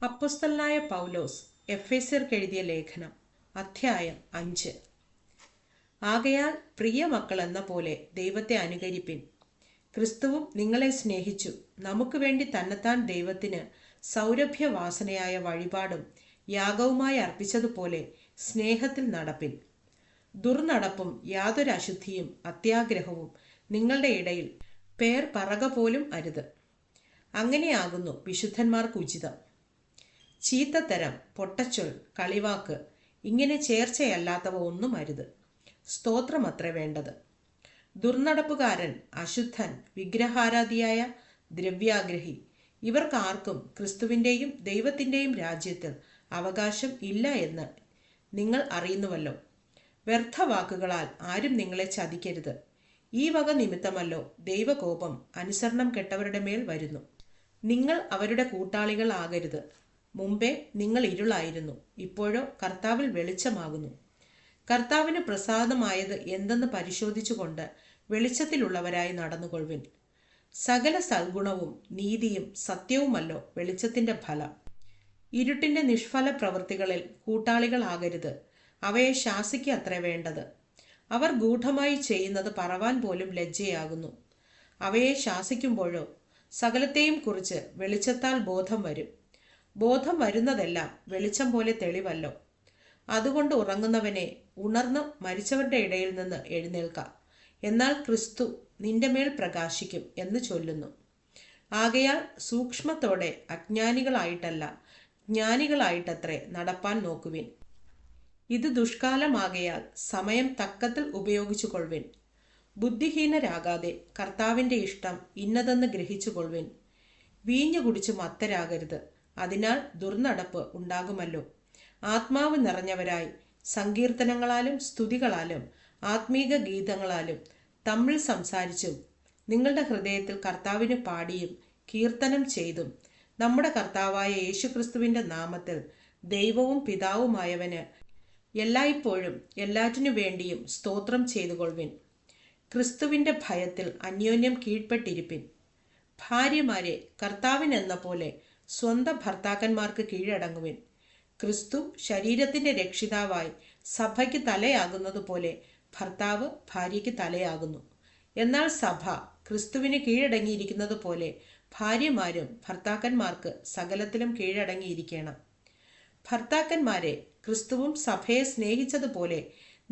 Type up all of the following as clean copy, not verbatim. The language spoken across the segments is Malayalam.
അപ്പൊസ്തലനായ പൗലോസ് എഫേസ്യർക്ക് എഴുതിയ ലേഖനം അധ്യായം 5. ആകയാൽ പ്രിയ മക്കൾ എന്ന പോലെ ദൈവത്തെ അനുകരിപ്പിൻ. ക്രിസ്തുവും നിങ്ങളെ സ്നേഹിച്ചു നമുക്ക് വേണ്ടി തന്നെത്താൻ ദൈവത്തിന് സൗരഭ്യവാസനയായ വഴിപാടും യാഗവുമായി അർപ്പിച്ചതുപോലെ സ്നേഹത്തിൽ നടപ്പിൻ. ദുർനടപ്പും യാതൊരു അശുദ്ധിയും അത്യാഗ്രഹവും നിങ്ങളുടെ ഇടയിൽ പേർ പറക പോലും അരുത്. അങ്ങനെയാകുന്നു വിശുദ്ധന്മാർക്ക് ഉചിതം. ചീത്തത്തരം, പൊട്ടച്ചൊൽ, കളിവാക്ക് ഇങ്ങനെ ചേർച്ചയല്ലാത്തവ ഒന്നും അരുത്. സ്തോത്രമത്രേ വേണ്ടത്. ദുർനടപ്പുകാരൻ, അശുദ്ധൻ, വിഗ്രഹാരാധിയായ ദ്രവ്യാഗ്രഹി ഇവർക്കാർക്കും ക്രിസ്തുവിൻ്റെയും ദൈവത്തിൻ്റെയും രാജ്യത്തിൽ അവകാശം ഇല്ല എന്ന് നിങ്ങൾ അറിയുന്നുവല്ലോ. വ്യർത്ഥവാക്കുകളാൽ ആരും നിങ്ങളെ ചതിക്കരുത്. ഈ വക നിമിത്തമല്ലോ ദൈവകോപം അനുസരണം കെട്ടവരുടെ മേൽ വരുന്നു. നിങ്ങൾ അവരുടെ കൂട്ടാളികൾ ആകരുത്. മുമ്പേ നിങ്ങൾ ഇരുളായിരുന്നു, ഇപ്പോഴോ കർത്താവിൽ വെളിച്ചമാകുന്നു. കർത്താവിന് പ്രസാദമായത് എന്തെന്ന് പരിശോധിച്ചുകൊണ്ട് വെളിച്ചത്തിലുള്ളവരായി നടന്നുകൊള്ളുവിൻ. സകല സദ്ഗുണവും നീതിയും സത്യവുമല്ലോ വെളിച്ചത്തിന്റെ ഫലം. ഇരുട്ടിന്റെ നിഷ്ഫല പ്രവൃത്തികളിൽ കൂട്ടാളികളാകരുത്. അവയെ ശാസിക്കുക അത്രേ വേണ്ടത്. അവർ ഗൂഢമായി ചെയ്യുന്നത് പറവാൻ പോലും ലജ്ജയാകുന്നു. അവയെ ശാസിക്കുമ്പോഴോ സകലത്തെയും കുറിച്ച് വെളിച്ചത്താൽ ബോധം വരും. ബോധം വരുന്നതെല്ലാം വെളിച്ചം പോലെ തെളിവല്ലോ. അതുകൊണ്ട് ഉറങ്ങുന്നവനെ, ഉണർന്ന് മരിച്ചവരുടെ ഇടയിൽ നിന്ന് എഴുന്നേൽക്കാം, എന്നാൽ ക്രിസ്തു നിന്റെ മേൽ പ്രകാശിക്കും എന്ന് ചൊല്ലുന്നു. ആകയാൽ സൂക്ഷ്മത്തോടെ അജ്ഞാനികളായിട്ടല്ല ജ്ഞാനികളായിട്ടത്രേ നടപ്പാൻ നോക്കുവിൻ. ഇത് ദുഷ്കാലമാകയാൽ സമയം തക്കത്തിൽ ഉപയോഗിച്ചു കൊള്ളുവിൻ. ബുദ്ധിഹീനരാകാതെ കർത്താവിൻ്റെ ഇഷ്ടം ഇന്നതെന്ന് ഗ്രഹിച്ചു കൊള്ളുവിൻ. വീഞ്ഞു കുടിച്ച് മത്തരാകരുത്, അതിനാൽ ദുർനടപ്പ് ഉണ്ടാകുമല്ലോ. ആത്മാവ് നിറഞ്ഞവരായി സങ്കീർത്തനങ്ങളാലും സ്തുതികളാലും ആത്മീക ഗീതങ്ങളാലും തമ്മിൽ സംസാരിച്ചും നിങ്ങളുടെ ഹൃദയത്തിൽ കർത്താവിന് പാടിയും കീർത്തനം ചെയ്തും നമ്മുടെ കർത്താവായ യേശുക്രിസ്തുവിൻ്റെ നാമത്തിൽ ദൈവവും പിതാവുമായവന് എല്ലായ്പ്പോഴും എല്ലാറ്റിനു വേണ്ടിയും സ്തോത്രം ചെയ്തുകൊള്ളുവിൻ. ക്രിസ്തുവിൻ്റെ ഭയത്തിൽ അന്യോന്യം കീഴ്പ്പെട്ടിരിപ്പിൻ. ഭാര്യമാരെ കർത്താവിനെന്ന പോലെ സ്വന്തം ഭർത്താക്കന്മാർക്ക് കീഴടങ്ങുവിൻ. ക്രിസ്തു ശരീരത്തിൻ്റെ രക്ഷിതാവായി സഭയ്ക്ക് തലയാകുന്നത് പോലെ ഭർത്താവ് ഭാര്യയ്ക്ക് തലയാകുന്നു. എന്നാൽ സഭ ക്രിസ്തുവിന് കീഴടങ്ങിയിരിക്കുന്നത് പോലെ ഭാര്യമാരും ഭർത്താക്കന്മാർക്ക് സകലത്തിലും കീഴടങ്ങിയിരിക്കണം. ഭർത്താക്കന്മാരെ ക്രിസ്തുവും സഭയെ സ്നേഹിച്ചതുപോലെ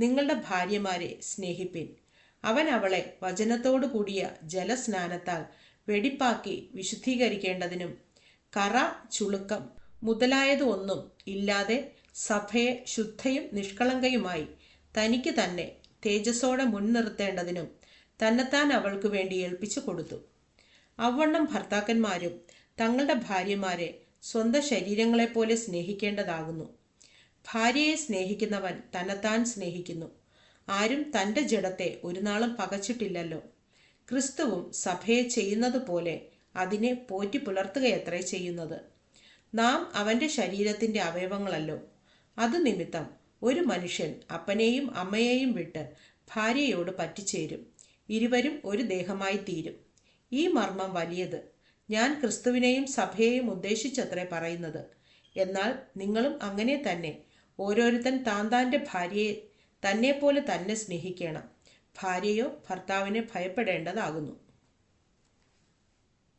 നിങ്ങളുടെ ഭാര്യമാരെ സ്നേഹിപ്പിൻ. അവൻ അവളെ വചനത്തോടു കൂടിയ ജലസ്നാനത്താൽ വെടിപ്പാക്കി വിശുദ്ധീകരിക്കേണ്ടതിനും കറ, ചുളുക്കം മുതലായത് ഒന്നും ഇല്ലാതെ സഭയെ ശുദ്ധയും നിഷ്കളങ്കയുമായി തനിക്ക് തന്നെ തേജസ്സോടെ മുൻനിർത്തേണ്ടതിനും തന്നെത്താൻ അവൾക്ക് വേണ്ടി ഏൽപ്പിച്ചു കൊടുത്തു. അവണ്ണം ഭർത്താക്കന്മാരും തങ്ങളുടെ ഭാര്യമാരെ സ്വന്തം ശരീരങ്ങളെപ്പോലെ സ്നേഹിക്കേണ്ടതാകുന്നു. ഭാര്യയെ സ്നേഹിക്കുന്നവൻ തന്നെത്താൻ സ്നേഹിക്കുന്നു. ആരും തൻ്റെ ജഡത്തെ ഒരു നാളും പകച്ചിട്ടില്ലല്ലോ. ക്രിസ്തുവും സഭയെ ചെയ്യുന്നത് പോലെ അതിനെ പോറ്റി പുലർത്തുകയത്രേ ചെയ്യുന്നത്. നാം അവൻ്റെ ശരീരത്തിൻ്റെ അവയവങ്ങളല്ലോ. അത് നിമിത്തം ഒരു മനുഷ്യൻ അപ്പനെയും അമ്മയെയും വിട്ട് ഭാര്യയോട് പറ്റിച്ചേരും, ഇരുവരും ഒരു ദേഹമായി തീരും. ഈ മർമ്മം വലിയത്. ഞാൻ ക്രിസ്തുവിനെയും സഭയെയും ഉദ്ദേശിച്ചത്രേ പറയുന്നത്. എന്നാൽ നിങ്ങളും അങ്ങനെ തന്നെ. ഓരോരുത്തൻ താൻ്റെ ഭാര്യയെ തന്നെ പോലെ തന്നെ സ്നേഹിക്കണം. ഭാര്യയോ ഭർത്താവിനെ ഭയപ്പെടേണ്ടതാകുന്നു.